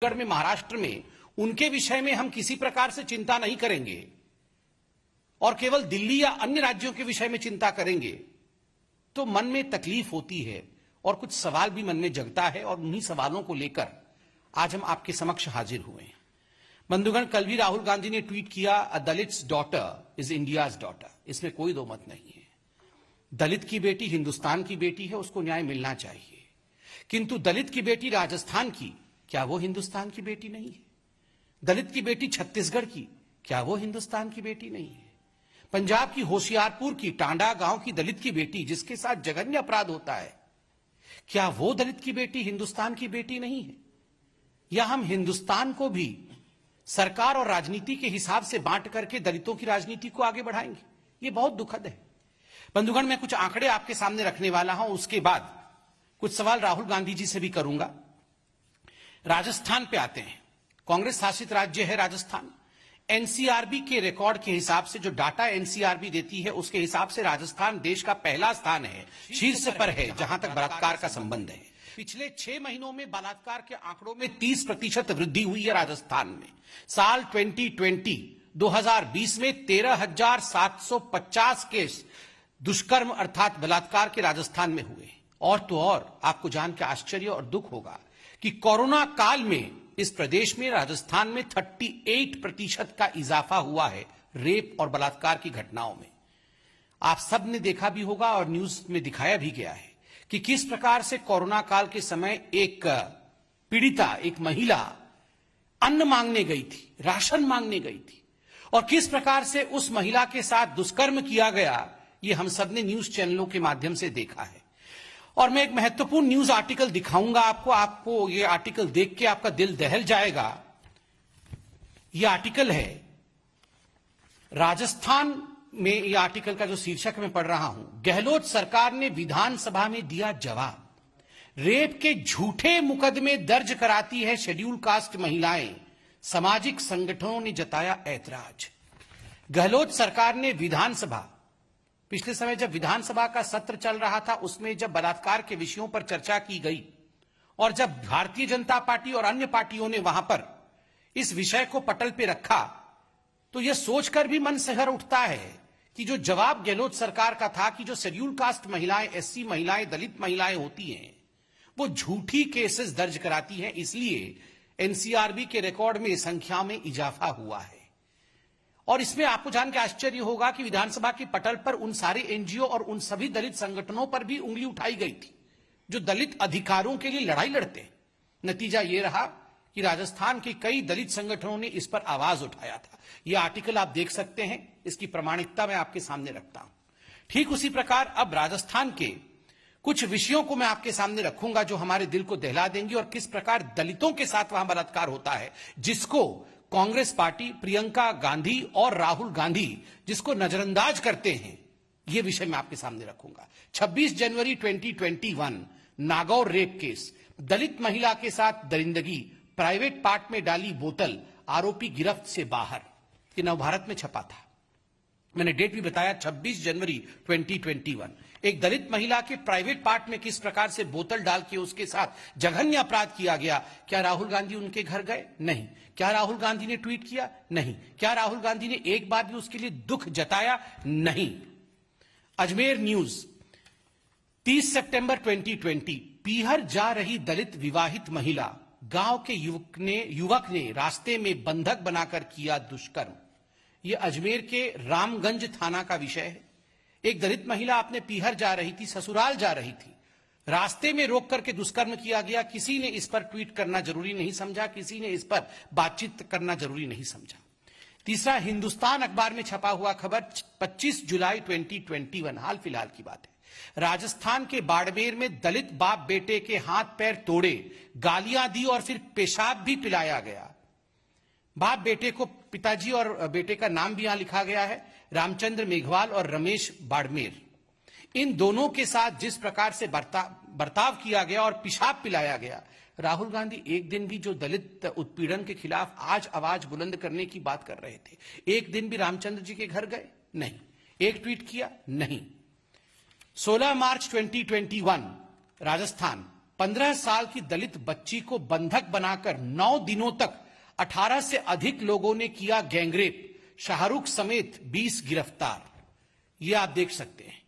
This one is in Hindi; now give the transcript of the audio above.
में महाराष्ट्र में उनके विषय में हम किसी प्रकार से चिंता नहीं करेंगे और केवल दिल्ली या अन्य राज्यों के विषय में चिंता करेंगे तो मन में तकलीफ होती है और कुछ सवाल भी मन में जगता है और उन्हीं सवालों को लेकर आज हम आपके समक्ष हाजिर हुए हैं। बंधुगण, कल भी राहुल गांधी ने ट्वीट किया, a Dalit's daughter is India's daughter. इसमें कोई दो मत नहीं है। दलित की बेटी हिंदुस्तान की बेटी है, उसको न्याय मिलना चाहिए। किंतु दलित की बेटी राजस्थान की, क्या वो हिंदुस्तान की बेटी नहीं है? दलित की बेटी छत्तीसगढ़ की, क्या वो हिंदुस्तान की बेटी नहीं है? पंजाब की होशियारपुर की टांडा गांव की दलित की बेटी जिसके साथ जघन्य अपराध होता है, क्या वो दलित की बेटी हिंदुस्तान की बेटी नहीं है? या हम हिंदुस्तान को भी सरकार और राजनीति के हिसाब से बांट करके दलितों की राजनीति को आगे बढ़ाएंगे? ये बहुत दुखद है। बंधुगण, मैं कुछ आंकड़े आपके सामने रखने वाला हूं, उसके बाद कुछ सवाल राहुल गांधी जी से भी करूंगा। राजस्थान पे आते हैं। कांग्रेस शासित राज्य है राजस्थान। एनसीआरबी के रिकॉर्ड के हिसाब से, जो डाटा एनसीआरबी देती है उसके हिसाब से राजस्थान देश का पहला स्थान है, शीर्ष पर है जहां तक बलात्कार का संबंध है। पिछले 6 महीनों में बलात्कार के आंकड़ों में 30% वृद्धि हुई है राजस्थान में। साल 2020 में 13,750 केस दुष्कर्म अर्थात बलात्कार के राजस्थान में हुए। और तो और आपको जान के आश्चर्य और दुख होगा कि कोरोना काल में इस प्रदेश में राजस्थान में 38% का इजाफा हुआ है रेप और बलात्कार की घटनाओं में। आप सब ने देखा भी होगा और न्यूज में दिखाया भी गया है कि किस प्रकार से कोरोना काल के समय एक पीड़िता, एक महिला अन्न मांगने गई थी, राशन मांगने गई थी, और किस प्रकार से उस महिला के साथ दुष्कर्म किया गया, ये हम सब ने न्यूज चैनलों के माध्यम से देखा है। और मैं एक महत्वपूर्ण न्यूज आर्टिकल दिखाऊंगा आपको ये आर्टिकल देख के आपका दिल दहल जाएगा। ये आर्टिकल है राजस्थान में, ये आर्टिकल का जो शीर्षक मैं पढ़ रहा हूं, गहलोत सरकार ने विधानसभा में दिया जवाब, रेप के झूठे मुकदमे दर्ज कराती है शेड्यूल कास्ट महिलाएं, सामाजिक संगठनों ने जताया ऐतराज। गहलोत सरकार ने विधानसभा, पिछले समय जब विधानसभा का सत्र चल रहा था उसमें जब बलात्कार के विषयों पर चर्चा की गई और जब भारतीय जनता पार्टी और अन्य पार्टियों ने वहां पर इस विषय को पटल पे रखा, तो यह सोचकर भी मन सिहर उठता है कि जो जवाब गहलोत सरकार का था कि जो शेड्यूल कास्ट महिलाएं, एससी महिलाएं, दलित महिलाएं होती हैं वो झूठी केसेस दर्ज कराती हैं, इसलिए एनसीआरबी के रिकॉर्ड में संख्या में इजाफा हुआ है। और इसमें आपको जान के आश्चर्य होगा कि विधानसभा के पटल पर उन सारे एनजीओ और उन सभी दलित संगठनों पर भी उंगली उठाई गई थी जो दलित अधिकारों के लिए लड़ाई लड़ते हैं। नतीजा यह रहा कि राजस्थान के कई दलित संगठनों ने इस पर आवाज उठाया था। यह आर्टिकल आप देख सकते हैं, इसकी प्रामाणिकता मैं आपके सामने रखता हूं। ठीक उसी प्रकार अब राजस्थान के कुछ विषयों को मैं आपके सामने रखूंगा जो हमारे दिल को दहला देंगे और किस प्रकार दलितों के साथ वहां बलात्कार होता है, जिसको कांग्रेस पार्टी, प्रियंका गांधी और राहुल गांधी जिसको नजरअंदाज करते हैं, यह विषय मैं आपके सामने रखूंगा। 26 जनवरी 2021 नागौर रेप केस, दलित महिला के साथ दरिंदगी, प्राइवेट पार्ट में डाली बोतल, आरोपी गिरफ्त से बाहर। ये नवभारत में छपा था, मैंने डेट भी बताया, 26 जनवरी 2021। एक दलित महिला के प्राइवेट पार्ट में किस प्रकार से बोतल डाल के उसके साथ जघन्य अपराध किया गया। क्या राहुल गांधी उनके घर गए? नहीं। क्या राहुल गांधी ने ट्वीट किया? नहीं। क्या राहुल गांधी ने एक बार भी उसके लिए दुख जताया? नहीं। अजमेर न्यूज, 30 सितंबर 2020, पीहर जा रही दलित विवाहित महिला, गांव के युवक ने रास्ते में बंधक बनाकर किया दुष्कर्म। यह अजमेर के रामगंज थाना का विषय है। एक दलित महिला अपने पीहर जा रही थी, ससुराल जा रही थी, रास्ते में रोक करके दुष्कर्म किया गया। किसी ने इस पर ट्वीट करना जरूरी नहीं समझा, किसी ने इस पर बातचीत करना जरूरी नहीं समझा। तीसरा, हिंदुस्तान अखबार में छपा हुआ खबर, 25 जुलाई 2021, हाल फिलहाल की बात है। राजस्थान के बाड़मेर में दलित बाप बेटे के हाथ पैर तोड़े, गालियां दी और फिर पेशाब भी पिलाया गया। बाप बेटे को, पिताजी और बेटे का नाम भी यहां लिखा गया है, रामचंद्र मेघवाल और रमेश बाड़मेर। इन दोनों के साथ जिस प्रकार से बर्ताव किया गया और पेशाब पिलाया गया, राहुल गांधी एक दिन भी जो दलित उत्पीड़न के खिलाफ आज आवाज बुलंद करने की बात कर रहे थे, एक दिन भी रामचंद्र जी के घर गए? नहीं। एक ट्वीट किया? नहीं। 16 मार्च 2021 राजस्थान, 15 साल की दलित बच्ची को बंधक बनाकर 9 दिनों तक 18 से अधिक लोगों ने किया गैंगरेप, शाहरुख समेत 20 गिरफ्तार। ये आप देख सकते हैं।